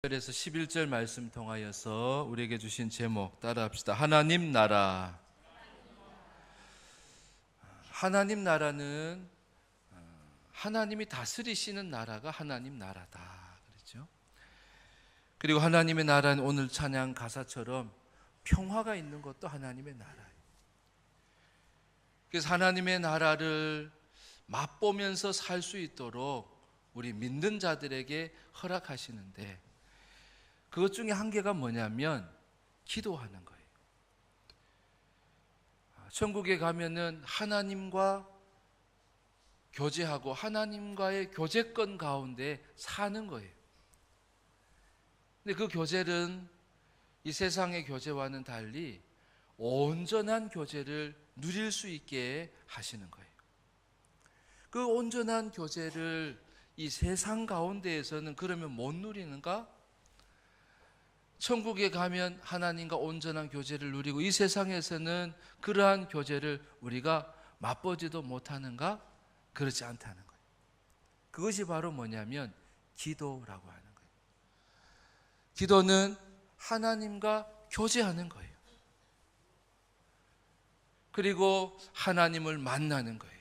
에서 11절 말씀 통하여서 우리에게 주신 제목 따라합시다. 하나님 나라. 하나님 나라는 하나님이 다스리시는 나라가 하나님 나라다 그랬죠. 그리고 하나님의 나라는 오늘 찬양 가사처럼 평화가 있는 것도 하나님의 나라예요. 그래서 하나님의 나라를 맛보면서 살 수 있도록 우리 믿는 자들에게 허락하시는데, 그것 중에 한 개가 뭐냐면 기도하는 거예요. 천국에 가면은 하나님과 교제하고 하나님과의 교제권 가운데 사는 거예요. 근데 그 교제는 이 세상의 교제와는 달리 온전한 교제를 누릴 수 있게 하시는 거예요. 그 온전한 교제를 이 세상 가운데에서는 그러면 못 누리는가? 천국에 가면 하나님과 온전한 교제를 누리고 이 세상에서는 그러한 교제를 우리가 맛보지도 못하는가? 그렇지 않다는 거예요. 그것이 바로 뭐냐면 기도라고 하는 거예요. 기도는 하나님과 교제하는 거예요. 그리고 하나님을 만나는 거예요.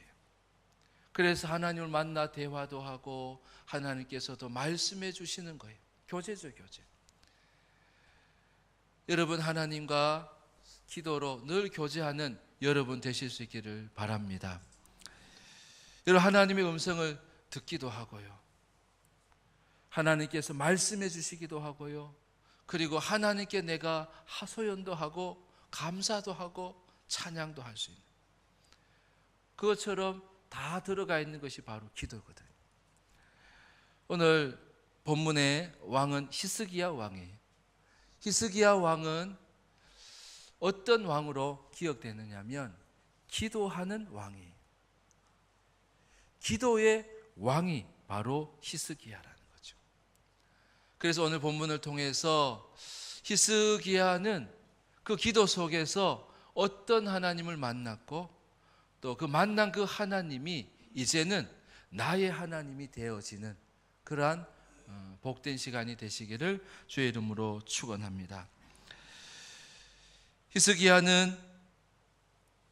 그래서 하나님을 만나 대화도 하고 하나님께서도 말씀해 주시는 거예요. 교제죠, 교제. 여러분, 하나님과 기도로 늘 교제하는 여러분 되실 수 있기를 바랍니다. 여러분, 하나님의 음성을 듣기도 하고요, 하나님께서 말씀해 주시기도 하고요, 그리고 하나님께 내가 하소연도 하고 감사도 하고 찬양도 할 수 있는, 그것처럼 다 들어가 있는 것이 바로 기도거든요. 오늘 본문의 왕은 히스기야 왕이에요. 히스기야 왕은 어떤 왕으로 기억되느냐면 기도하는 왕이에요. 기도의 왕이 바로 히스기야라는 거죠. 그래서 오늘 본문을 통해서 히스기야는 그 기도 속에서 어떤 하나님을 만났고 또 그 만난 그 하나님이 이제는 나의 하나님이 되어지는 그러한 복된 시간이 되시기를 주의 이름으로 축원합니다. 히스기야는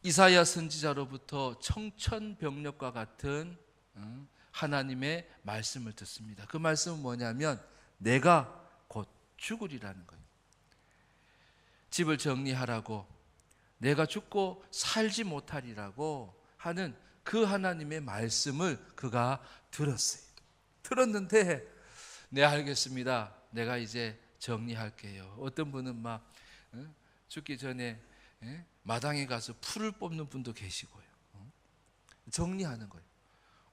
이사야 선지자로부터 청천벽력과 같은 하나님의 말씀을 듣습니다. 그 말씀은 뭐냐면 내가 곧 죽으리라는 거예요. 집을 정리하라고, 내가 죽고 살지 못하리라고 하는 그 하나님의 말씀을 그가 들었어요. 들었는데 네, 알겠습니다. 내가 이제 정리할게요. 어떤 분은 막 죽기 전에 마당에 가서 풀을 뽑는 분도 계시고요. 정리하는 거예요.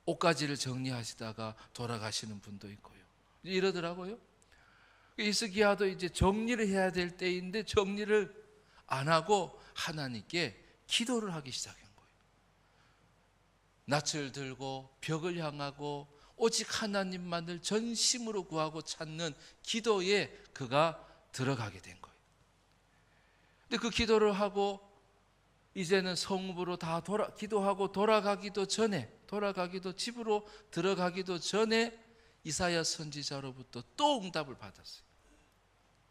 옷가지를 정리하시다가 돌아가시는 분도 있고요. 이러더라고요. 히스기야도 이제 정리를 해야 될 때인데 정리를 안 하고 하나님께 기도를 하기 시작한 거예요. 낯을 들고 벽을 향하고 오직 하나님만을 전심으로 구하고 찾는 기도에 그가 들어가게 된 거예요. 근데 그 기도를 하고 이제는 성읍으로 다 기도하고 돌아가기도 집으로 들어가기도 전에 이사야 선지자로부터 또 응답을 받았어요.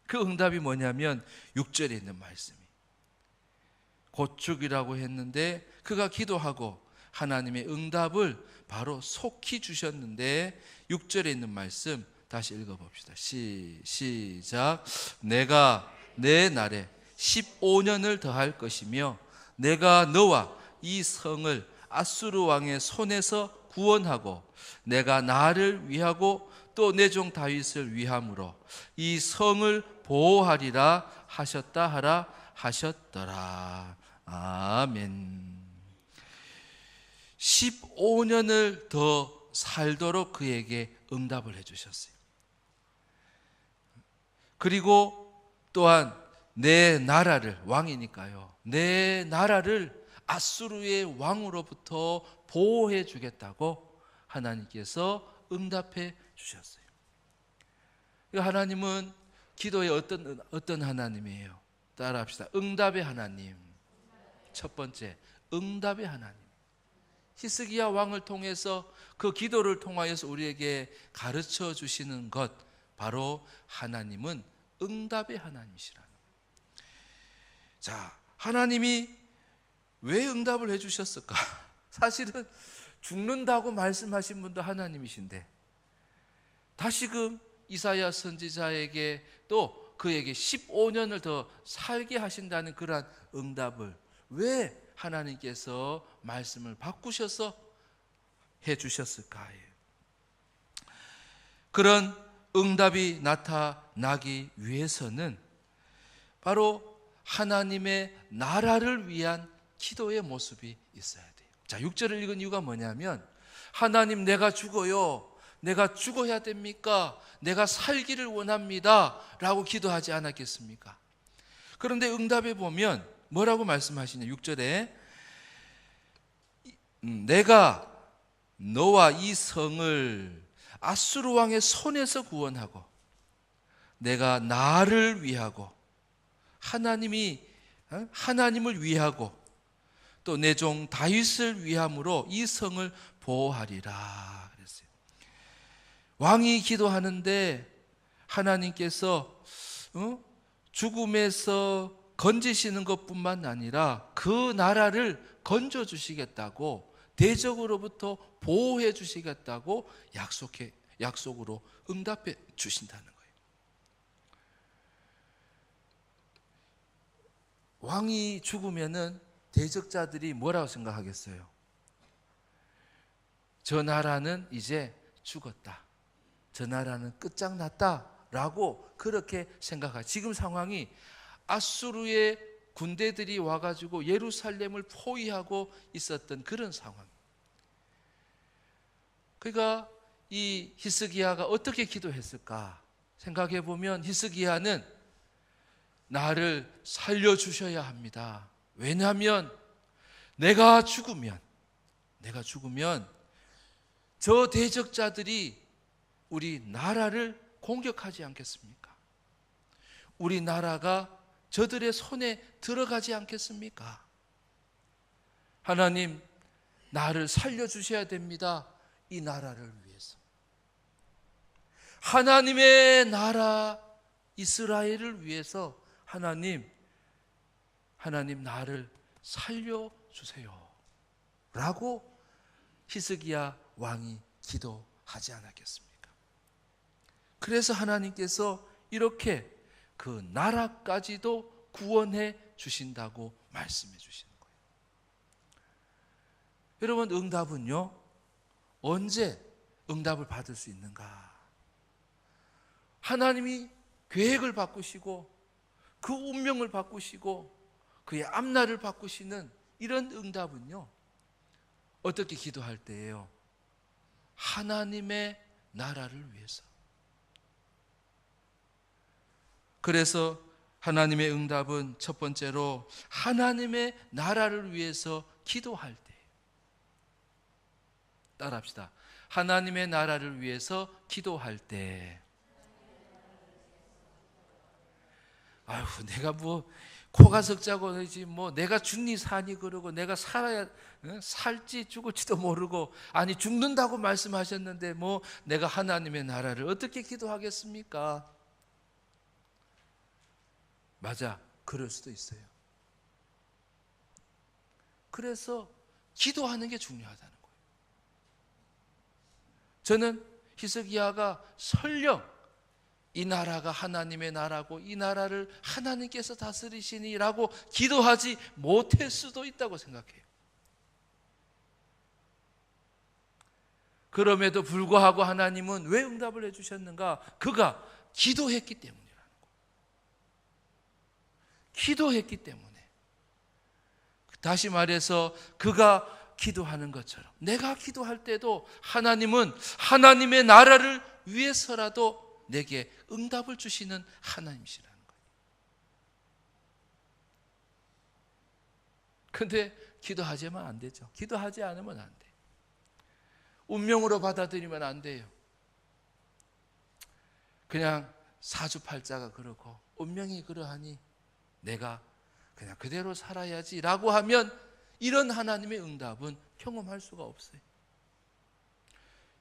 그 응답이 뭐냐면 6절에 있는 말씀이 곧 죽이라고 했는데 그가 기도하고 하나님의 응답을 바로 속히 주셨는데 6절에 있는 말씀 다시 읽어봅시다. 시작. 내가 내 날에 15년을 더할 것이며 내가 너와 이 성을 아수르 왕의 손에서 구원하고 내가 나를 위하고 또 내 종 다윗을 위함으로 이 성을 보호하리라 하셨다 하라 하셨더라. 아멘. 15년을 더 살도록 그에게 응답을 해주셨어요. 그리고 또한 내 나라를, 왕이니까요, 내 나라를 아수르의 왕으로부터 보호해 주겠다고 하나님께서 응답해 주셨어요. 하나님은 기도의 어떤 하나님이에요? 따라합시다. 응답의 하나님. 첫 번째, 응답의 하나님. 히스기야 왕을 통해서 그 기도를 통하여서 우리에게 가르쳐 주시는 것, 바로 하나님은 응답의 하나님이시라는 거예요. 자, 하나님이 왜 응답을 해주셨을까? 사실은 죽는다고 말씀하신 분도 하나님이신데 다시금 이사야 선지자에게 또 그에게 15년을 더 살게 하신다는 그러한 응답을 왜 하나님께서 말씀을 바꾸셔서 해주셨을까요? 그런 응답이 나타나기 위해서는 바로 하나님의 나라를 위한 기도의 모습이 있어야 돼요. 자, 6절을 읽은 이유가 뭐냐면 하나님 내가 죽어요. 내가 죽어야 됩니까? 내가 살기를 원합니다. 라고 기도하지 않았겠습니까? 그런데 응답에 보면 뭐라고 말씀하시냐? 6절에 내가 너와 이 성을 아수르 왕의 손에서 구원하고 내가 나를 위하고 하나님을 위하고 또 내 종 다윗을 위함으로 이 성을 보호하리라 그랬어요. 왕이 기도하는데 하나님께서 죽음에서 건지시는 것뿐만 아니라 그 나라를 건져주시겠다고 대적으로부터 보호해 주시겠다고 약속으로 응답해 주신다는 거예요. 왕이 죽으면은 대적자들이 뭐라고 생각하겠어요? 저 나라는 이제 죽었다. 저 나라는 끝장났다. 라고 그렇게 생각하죠. 지금 상황이 아수르의 군대들이 와가지고 예루살렘을 포위하고 있었던 그런 상황. 그러니까 이 히스기야가 어떻게 기도했을까 생각해 보면 히스기야는 나를 살려주셔야 합니다. 왜냐하면 내가 죽으면 저 대적자들이 우리 나라를 공격하지 않겠습니까? 우리 나라가 저들의 손에 들어가지 않겠습니까? 하나님, 나를 살려주셔야 됩니다. 이 나라를 위해서. 하나님의 나라 이스라엘을 위해서 하나님 나를 살려주세요. 라고 히스기야 왕이 기도하지 않았겠습니까? 그래서 하나님께서 이렇게 그 나라까지도 구원해 주신다고 말씀해 주시는 거예요. 여러분, 응답은요, 언제 응답을 받을 수 있는가? 하나님이 계획을 바꾸시고 그 운명을 바꾸시고 그의 앞날을 바꾸시는 이런 응답은요, 어떻게 기도할 때예요? 하나님의 나라를 위해서. 그래서 하나님의 응답은 첫 번째로 하나님의 나라를 위해서 기도할 때. 따라합시다. 하나님의 나라를 위해서 기도할 때. 아유, 내가 뭐 코가 석자고 하지 뭐 내가 죽니 사니 그러고 내가 살지 죽을지도 모르고, 아니 죽는다고 말씀하셨는데 뭐 내가 하나님의 나라를 어떻게 기도하겠습니까? 맞아, 그럴 수도 있어요. 그래서 기도하는 게 중요하다는 거예요. 저는 히스기야가 설령 이 나라가 하나님의 나라고 이 나라를 하나님께서 다스리시니라고 기도하지 못할 수도 있다고 생각해요. 그럼에도 불구하고 하나님은 왜 응답을 해주셨는가? 그가 기도했기 때문이라는 거예요. 기도했기 때문에. 다시 말해서 그가 기도하는 것처럼 내가 기도할 때도 하나님은 하나님의 나라를 위해서라도 내게 응답을 주시는 하나님이시라는 거예요. 그런데 기도하지만 안 되죠. 기도하지 않으면 안 돼. 운명으로 받아들이면 안 돼요. 그냥 사주팔자가 그렇고 운명이 그러하니 내가 그냥 그대로 살아야지 라고 하면 이런 하나님의 응답은 경험할 수가 없어요.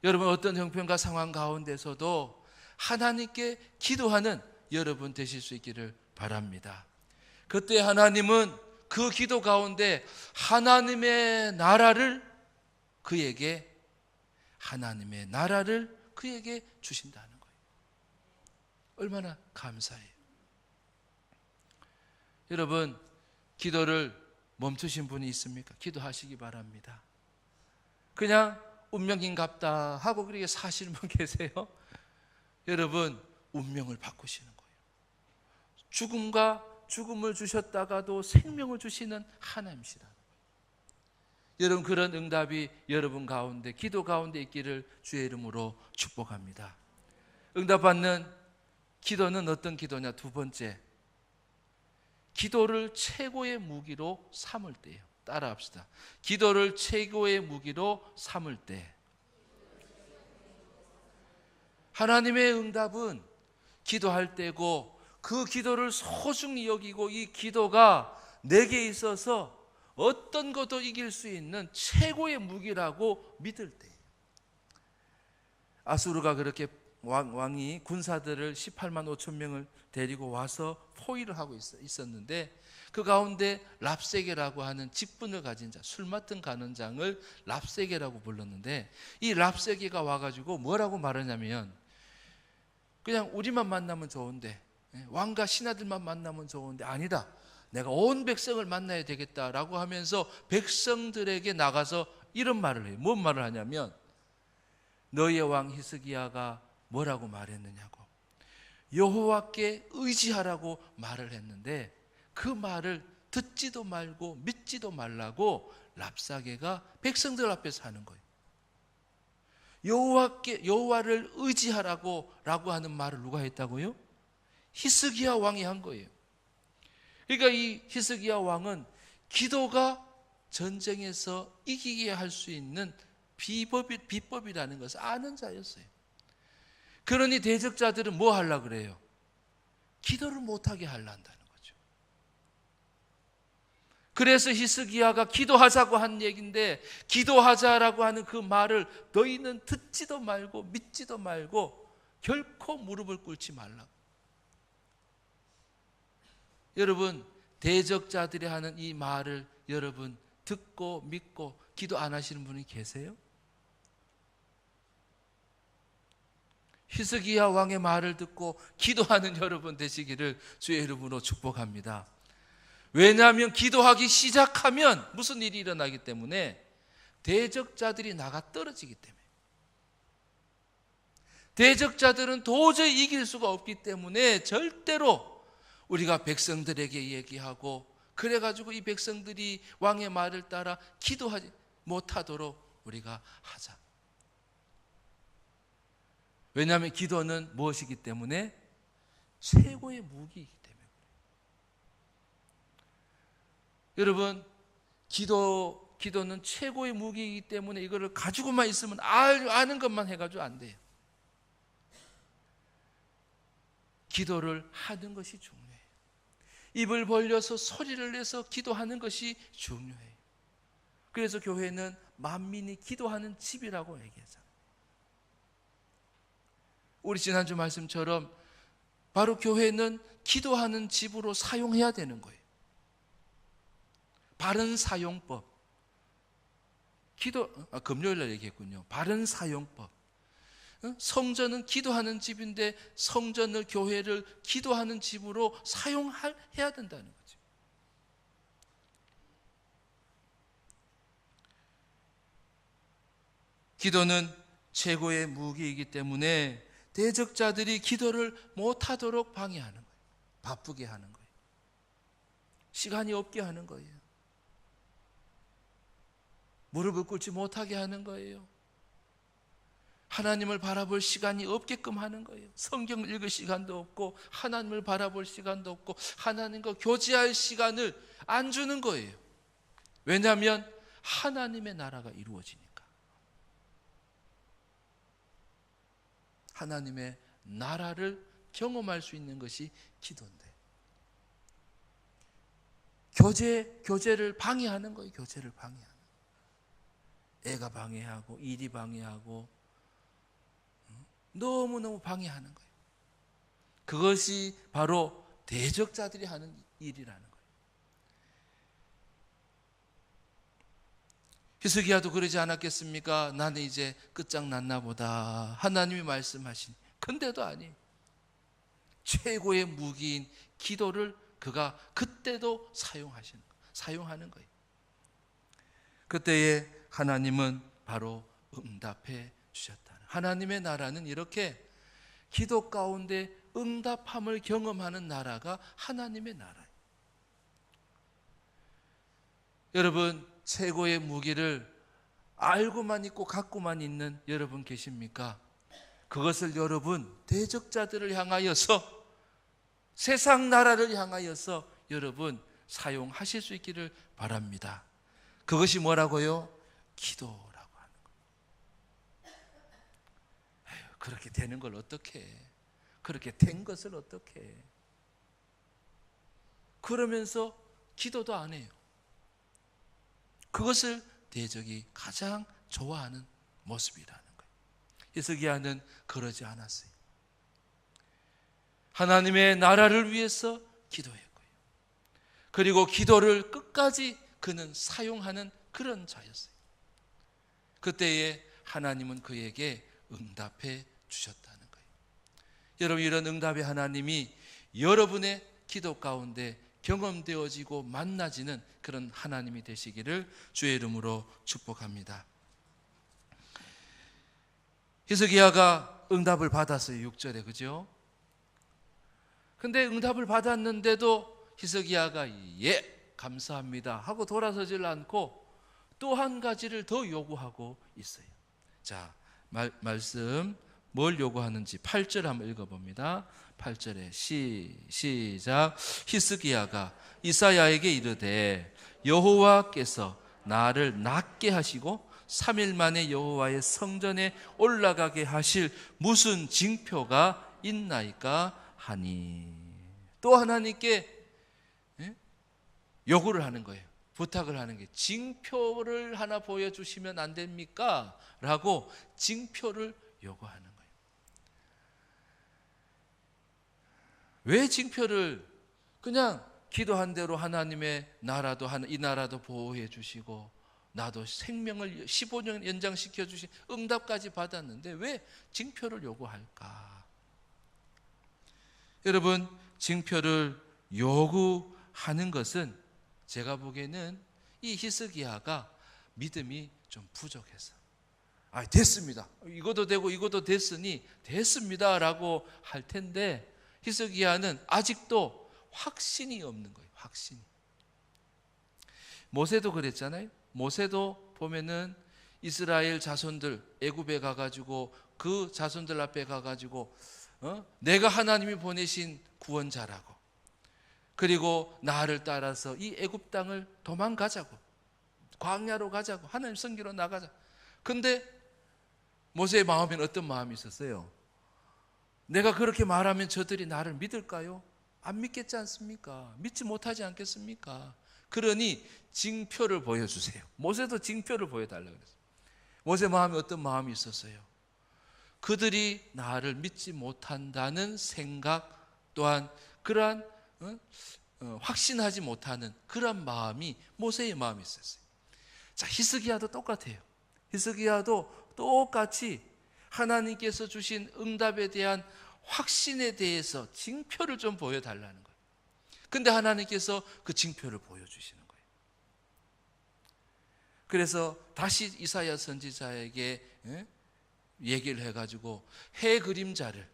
여러분, 어떤 형편과 상황 가운데서도 하나님께 기도하는 여러분 되실 수 있기를 바랍니다. 그때 하나님은 그 기도 가운데 하나님의 나라를 그에게 주신다는 거예요. 얼마나 감사해요. 여러분, 기도를 멈추신 분이 있습니까? 기도하시기 바랍니다. 그냥 운명인갑다 하고 그렇게 사시는 분 계세요? 여러분, 운명을 바꾸시는 거예요. 죽음을 주셨다가도 생명을 주시는 하나님이시다. 여러분, 그런 응답이 여러분 가운데, 기도 가운데 있기를 주의 이름으로 축복합니다. 응답받는 기도는 어떤 기도냐? 두 번째, 기도를 최고의 무기로 삼을 때예요. 따라합시다. 기도를 최고의 무기로 삼을 때. 하나님의 응답은 기도할 때고, 그 기도를 소중히 여기고 이 기도가 내게 있어서 어떤 것도 이길 수 있는 최고의 무기라고 믿을 때. 아수르가 그렇게 왕이 군사들을 18만 5천 명을 데리고 와서 포위를 하고 있었는데, 그 가운데 랍세게라고 하는 직분을 가진 자, 술 맡은 간원장을 랍세게라고 불렀는데, 이 랍세게가 와가지고 뭐라고 말하냐면, 그냥 우리만 만나면 좋은데, 왕과 신하들만 만나면 좋은데, 아니다, 내가 온 백성을 만나야 되겠다라고 하면서 백성들에게 나가서 이런 말을 해요. 뭔 말을 하냐면, 너희의 왕 히스기야가 뭐라고 말했느냐고, 여호와께 의지하라고 말을 했는데, 그 말을 듣지도 말고 믿지도 말라고 랍사게가 백성들 앞에서 하는 거예요. 여호와를 의지하라고 하는 말을 누가 했다고요? 히스기야 왕이 한 거예요. 그러니까 이 히스기야 왕은 기도가 전쟁에서 이기게 할 수 있는 비법이라는 것을 아는 자였어요. 그러니 대적자들은 뭐 하려고 그래요? 기도를 못하게 하려한다는 거죠. 그래서 히스기야가 기도하자고 한 얘기인데, 기도하자라고 하는 그 말을 너희는 듣지도 말고 믿지도 말고 결코 무릎을 꿇지 말라고. 여러분, 대적자들이 하는 이 말을 여러분 듣고 믿고 기도 안 하시는 분이 계세요? 히스기야 왕의 말을 듣고 기도하는 여러분 되시기를 주의 이름으로 축복합니다. 왜냐하면 기도하기 시작하면 무슨 일이 일어나기 때문에, 대적자들이 나가 떨어지기 때문에. 대적자들은 도저히 이길 수가 없기 때문에 절대로 우리가 백성들에게 얘기하고, 그래가지고 이 백성들이 왕의 말을 따라 기도하지 못하도록 우리가 하자. 왜냐하면 기도는 무엇이기 때문에? 최고의 무기이기 때문에. 여러분, 기도는 최고의 무기이기 때문에 이거를 가지고만 있으면 아는 것만 해가지고 안 돼요. 기도를 하는 것이 중요해요. 입을 벌려서 소리를 내서 기도하는 것이 중요해요. 그래서 교회는 만민이 기도하는 집이라고 얘기하잖아요. 우리 지난주 말씀처럼 바로 교회는 기도하는 집으로 사용해야 되는 거예요. 바른 사용법. 금요일날 얘기했군요. 바른 사용법. 성전은 기도하는 집인데 성전을, 교회를 기도하는 집으로 사용해야 된다는 거죠. 기도는 최고의 무기이기 때문에 대적자들이 기도를 못하도록 방해하는 거예요. 바쁘게 하는 거예요. 시간이 없게 하는 거예요. 무릎을 꿇지 못하게 하는 거예요. 하나님을 바라볼 시간이 없게끔 하는 거예요. 성경을 읽을 시간도 없고, 하나님을 바라볼 시간도 없고, 하나님과 교제할 시간을 안 주는 거예요. 왜냐하면 하나님의 나라가 이루어지니까. 하나님의 나라를 경험할 수 있는 것이 기도인데, 교제를 방해하는 거예요. 교제를 방해하는 거예요. 애가 방해하고, 일이 방해하고, 너무너무 방해하는 거예요. 그것이 바로 대적자들이 하는 일이라는 거예요. 히스기야도 그러지 않았겠습니까? 나는 이제 끝장났나 보다. 하나님이 말씀하신. 근데도 아니에요. 최고의 무기인 기도를 그가 그때도 사용하는 거예요. 그때에 하나님은 바로 응답해 주셨다는. 하나님의 나라는 이렇게 기도 가운데 응답함을 경험하는 나라가 하나님의 나라예요. 여러분, 최고의 무기를 알고만 있고 갖고만 있는 여러분 계십니까? 그것을 여러분 대적자들을 향하여서, 세상 나라를 향하여서 여러분 사용하실 수 있기를 바랍니다. 그것이 뭐라고요? 기도라고 하는 거예요. 그렇게 되는 걸 어떻게 해? 그렇게 된 것을 어떻게 해? 그러면서 기도도 안 해요. 그것을 대적이 가장 좋아하는 모습이라는 거예요. 히스기야는 그러지 않았어요. 하나님의 나라를 위해서 기도했고요. 그리고 기도를 끝까지 그는 사용하는 그런 자였어요. 그때에 하나님은 그에게 응답해 주셨다는 거예요. 여러분, 이런 응답의 하나님이 여러분의 기도 가운데 경험되어지고 만나지는 그런 하나님이 되시기를 주의 이름으로 축복합니다. 히스기야가 응답을 받았어요. 6절에, 그죠? 근데 응답을 받았는데도 히스기야가 예, 감사합니다 하고 돌아서질 않고 또 한 가지를 더 요구하고 있어요. 자, 말씀 뭘 요구하는지 8절 한번 읽어봅니다. 8절에 시작. 히스기야가 이사야에게 이르되 여호와께서 나를 낫게 하시고 3일 만에 여호와의 성전에 올라가게 하실 무슨 징표가 있나이까 하니. 또 하나님께 요구를 하는 거예요. 부탁을 하는 게, 징표를 하나 보여주시면 안 됩니까? 라고 징표를 요구하는 거예요. 왜 징표를? 그냥 기도한 대로 하나님의 나라도, 이 나라도 보호해 주시고 나도 생명을 15년 연장시켜 주신 응답까지 받았는데 왜 징표를 요구할까? 여러분, 징표를 요구하는 것은 제가 보기에는 이 히스기야가 믿음이 좀 부족해서, 됐습니다, 이것도 되고 이것도 됐으니 됐습니다 라고 할 텐데 히스기야는 아직도 확신이 없는 거예요. 확신이. 모세도 그랬잖아요. 모세도 보면은 이스라엘 자손들 애굽에 가가지고 그 자손들 앞에 가가지고 내가 하나님이 보내신 구원자라고, 그리고 나를 따라서 이 애굽 땅을 도망가자고, 광야로 가자고, 하나님 섬기러 나가자. 근데 모세의 마음에는 어떤 마음이 있었어요? 내가 그렇게 말하면 저들이 나를 믿을까요? 안 믿겠지 않습니까? 믿지 못하지 않겠습니까? 그러니 징표를 보여주세요. 모세도 징표를 보여달라고 그랬어요. 모세 마음에 어떤 마음이 있었어요? 그들이 나를 믿지 못한다는 생각 또한 그러한 확신하지 못하는 그런 마음이 모세의 마음이 있었어요. 자, 히스기야도 똑같아요. 히스기야도 똑같이 하나님께서 주신 응답에 대한 확신에 대해서 징표를 좀 보여달라는 거예요. 근데 하나님께서 그 징표를 보여주시는 거예요. 그래서 다시 이사야 선지자에게 얘기를 해가지고 해 그림자를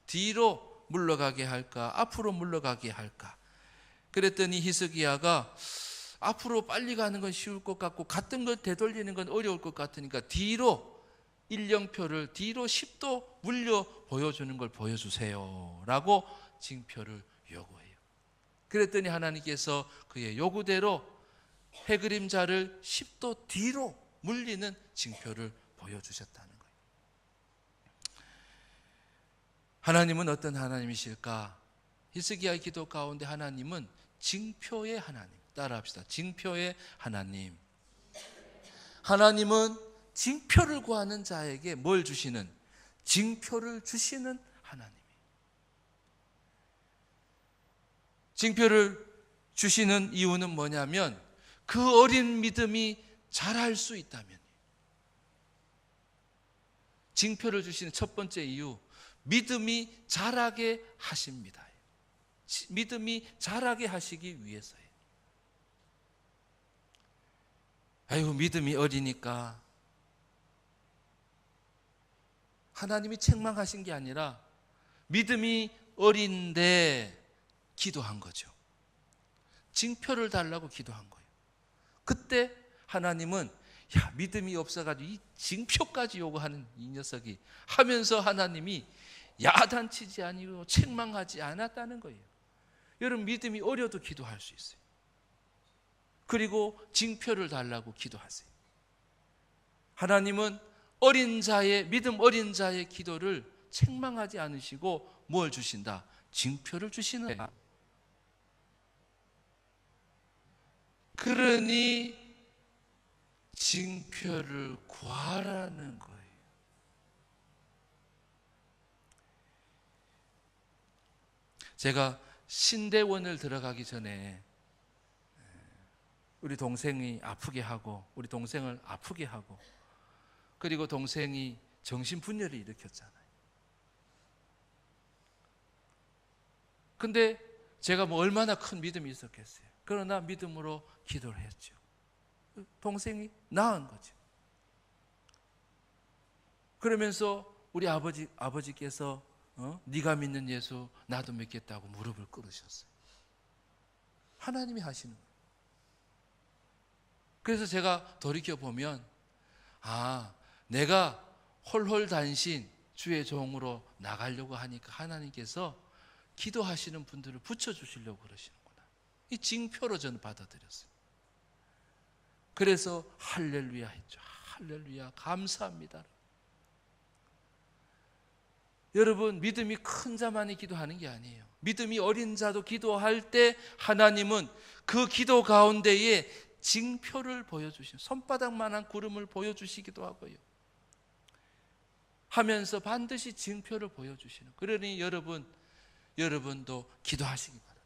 뒤로 물러가게 할까, 앞으로 물러가게 할까. 그랬더니 히스기야가 앞으로 빨리 가는 건 쉬울 것 같고 갔던 걸 되돌리는 건 어려울 것 같으니까 뒤로 일령표를 뒤로 10도 물려 보여주는 걸 보여주세요 라고 징표를 요구해요. 그랬더니 하나님께서 그의 요구대로 해그림자를 10도 뒤로 물리는 징표를 보여주셨다는 거예요. 하나님은 어떤 하나님이실까? 히스기야의 기도 가운데 하나님은 징표의 하나님. 따라합시다. 징표의 하나님. 하나님은 징표를 구하는 자에게 뭘 주시는? 징표를 주시는 하나님이에요. 징표를 주시는 이유는 뭐냐면 그 어린 믿음이 자랄 수 있다면. 징표를 주시는 첫 번째 이유, 믿음이 자라게 하십니다. 믿음이 자라게 하시기 위해서예요. 아이고, 믿음이 어리니까. 하나님이 책망하신 게 아니라 믿음이 어린데 기도한 거죠. 징표를 달라고 기도한 거예요. 그때 하나님은 야, 믿음이 없어가지고 이 징표까지 요구하는 이 녀석이 하면서 하나님이 야단치지 아니고 책망하지 않았다는 거예요. 여러분, 믿음이 어려도 기도할 수 있어요. 그리고 징표를 달라고 기도하세요. 하나님은 어린 자의, 믿음 어린 자의 기도를 책망하지 않으시고 뭘 주신다? 징표를 주시는 거예요. 그러니 징표를 구하라는 거예요. 제가 신대원을 들어가기 전에 우리 동생이 아프게 하고, 우리 동생을 아프게 하고, 그리고 동생이 정신분열을 일으켰잖아요. 근데 제가 뭐 얼마나 큰 믿음이 있었겠어요. 그러나 믿음으로 기도를 했죠. 동생이 나은 거죠. 그러면서 우리 아버지께서 네가 믿는 예수 나도 믿겠다고 무릎을 꿇으셨어요. 하나님이 하시는 거예요. 그래서 제가 돌이켜보면 내가 홀홀단신 주의 종으로 나가려고 하니까 하나님께서 기도하시는 분들을 붙여주시려고 그러시는구나. 이 징표로 저는 받아들였어요. 그래서 할렐루야 했죠. 할렐루야, 감사합니다. 여러분, 믿음이 큰 자만이 기도하는 게 아니에요. 믿음이 어린 자도 기도할 때 하나님은 그 기도 가운데에 징표를 보여주시는, 손바닥만한 구름을 보여주시기도 하고요. 하면서 반드시 징표를 보여주시는. 그러니 여러분도 기도하시기 바랍니다.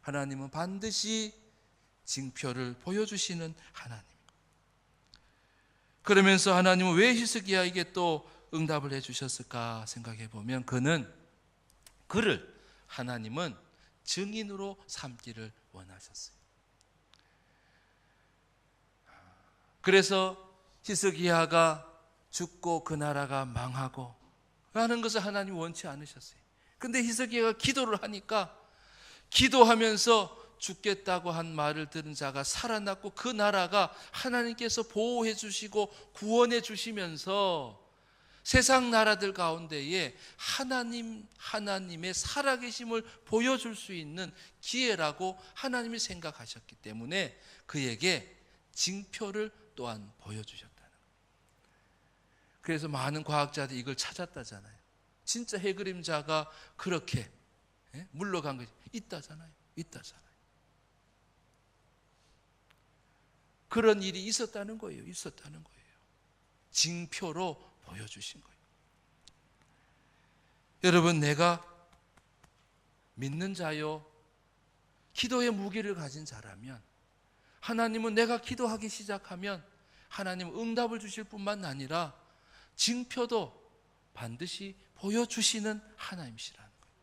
하나님은 반드시 징표를 보여주시는 하나님. 그러면서 하나님은 왜 히스기야에게 또 응답을 해주셨을까 생각해 보면 그를 하나님은 증인으로 삼기를 원하셨어요. 그래서 히스기야가 죽고 그 나라가 망하고 하는 것을 하나님이 원치 않으셨어요. 근데 히스기야가 기도를 하니까, 기도하면서 죽겠다고 한 말을 들은 자가 살아났고 그 나라가 하나님께서 보호해 주시고 구원해 주시면서 세상 나라들 가운데에 하나님의 살아계심을 보여줄 수 있는 기회라고 하나님이 생각하셨기 때문에 그에게 징표를 또한 보여주셨다는 거예요. 그래서 많은 과학자들이 이걸 찾았다잖아요. 진짜 해그림자가 그렇게 물러간 것이 있다잖아요. 그런 일이 있었다는 거예요. 징표로 보여주신 거예요. 여러분, 내가 믿는 자요, 기도의 무기를 가진 자라면 하나님은 내가 기도하기 시작하면 하나님은 응답을 주실 뿐만 아니라 징표도 반드시 보여주시는 하나님이시라는 거예요.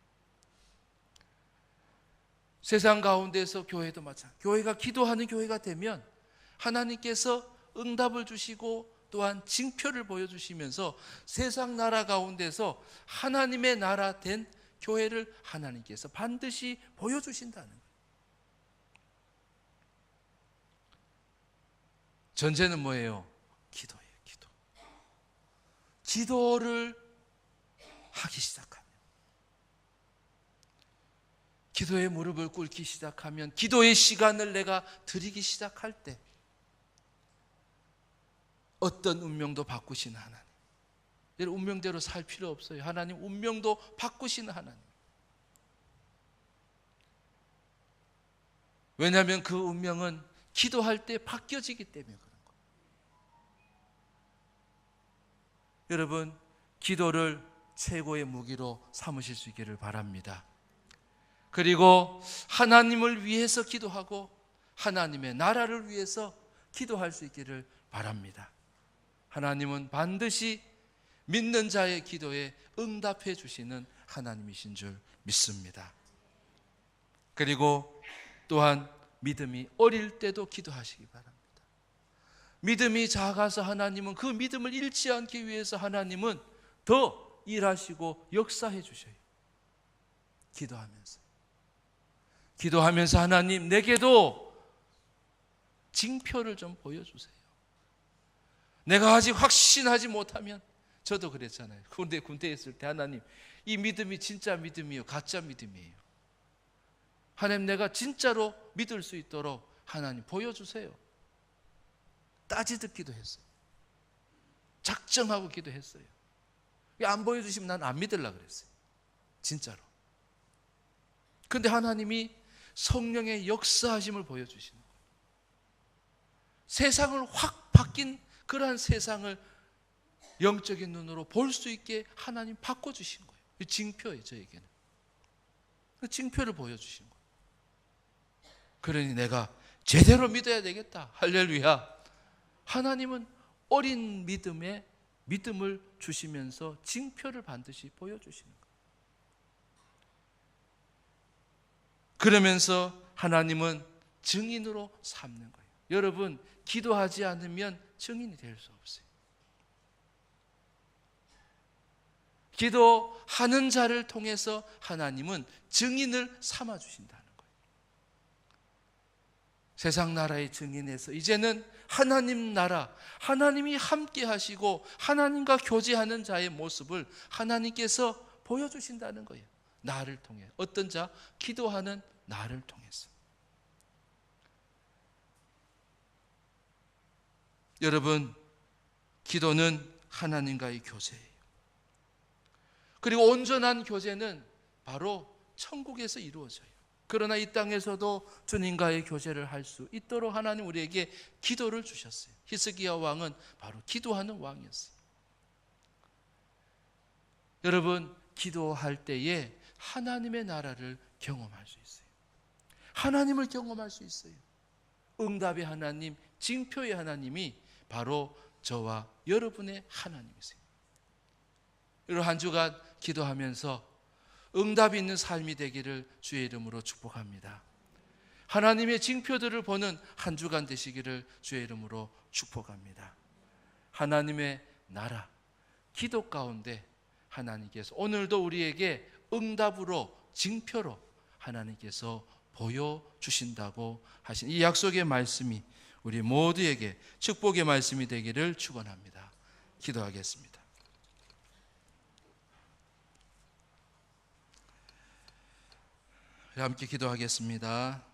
세상 가운데서 교회도 마찬가지. 교회가 기도하는 교회가 되면 하나님께서 응답을 주시고 또한 징표를 보여주시면서 세상 나라 가운데서 하나님의 나라 된 교회를 하나님께서 반드시 보여주신다는 거예요. 전제는 뭐예요? 기도예요. 기도를 하기 시작하면, 기도의 무릎을 꿇기 시작하면, 기도의 시간을 내가 드리기 시작할 때 어떤 운명도 바꾸시는 하나님. 여러분, 운명대로 살 필요 없어요. 하나님 운명도 바꾸시는 하나님. 왜냐하면 그 운명은 기도할 때 바뀌어지기 때문에 그런 거예요. 여러분, 기도를 최고의 무기로 삼으실 수 있기를 바랍니다. 그리고 하나님을 위해서 기도하고 하나님의 나라를 위해서 기도할 수 있기를 바랍니다. 하나님은 반드시 믿는 자의 기도에 응답해 주시는 하나님이신 줄 믿습니다. 그리고 또한 믿음이 어릴 때도 기도하시기 바랍니다. 믿음이 작아서 하나님은 그 믿음을 잃지 않기 위해서 하나님은 더 일하시고 역사해 주셔요. 기도하면서 하나님 내게도 징표를 좀 보여주세요. 내가 아직 확신하지 못하면, 저도 그랬잖아요. 군대에 있을 때 하나님 이 믿음이 진짜 믿음이에요, 가짜 믿음이에요. 하나님 내가 진짜로 믿을 수 있도록 하나님 보여주세요. 따지 듣기도 했어요. 작정하고 기도했어요. 안 보여주시면 난 안 믿으려고 그랬어요. 진짜로. 그런데 하나님이 성령의 역사하심을 보여주시는 거예요. 세상을 확 바뀐 그러한 세상을 영적인 눈으로 볼 수 있게 하나님 바꿔주신 거예요. 이 징표예요, 저에게는. 그 징표를 보여주신 거예요. 그러니 내가 제대로 믿어야 되겠다. 할렐루야. 하나님은 어린 믿음을 주시면서 징표를 반드시 보여주시는 거예요. 그러면서 하나님은 증인으로 삼는 거예요. 여러분, 기도하지 않으면 증인이 될 수 없어요. 기도하는 자를 통해서 하나님은 증인을 삼아주신다는 거예요. 세상 나라의 증인에서 이제는 하나님 나라, 하나님이 함께 하시고 하나님과 교제하는 자의 모습을 하나님께서 보여주신다는 거예요. 나를 통해. 어떤 자? 기도하는 나를 통해서. 여러분, 기도는 하나님과의 교제예요. 그리고 온전한 교제는 바로 천국에서 이루어져요. 그러나 이 땅에서도 주님과의 교제를 할 수 있도록 하나님 우리에게 기도를 주셨어요. 히스기야 왕은 바로 기도하는 왕이었어요. 여러분, 기도할 때에 하나님의 나라를 경험할 수 있어요. 하나님을 경험할 수 있어요. 응답의 하나님, 징표의 하나님이 바로 저와 여러분의 하나님이세요. 여러분, 한 주간 기도하면서 응답이 있는 삶이 되기를 주의 이름으로 축복합니다. 하나님의 징표들을 보는 한 주간 되시기를 주의 이름으로 축복합니다. 하나님의 나라, 기도 가운데 하나님께서 오늘도 우리에게 응답으로, 징표로 하나님께서 보여주신다고 하신 이 약속의 말씀이 우리 모두에게 축복의 말씀이 되기를 축원합니다. 기도하겠습니다. 함께 기도하겠습니다.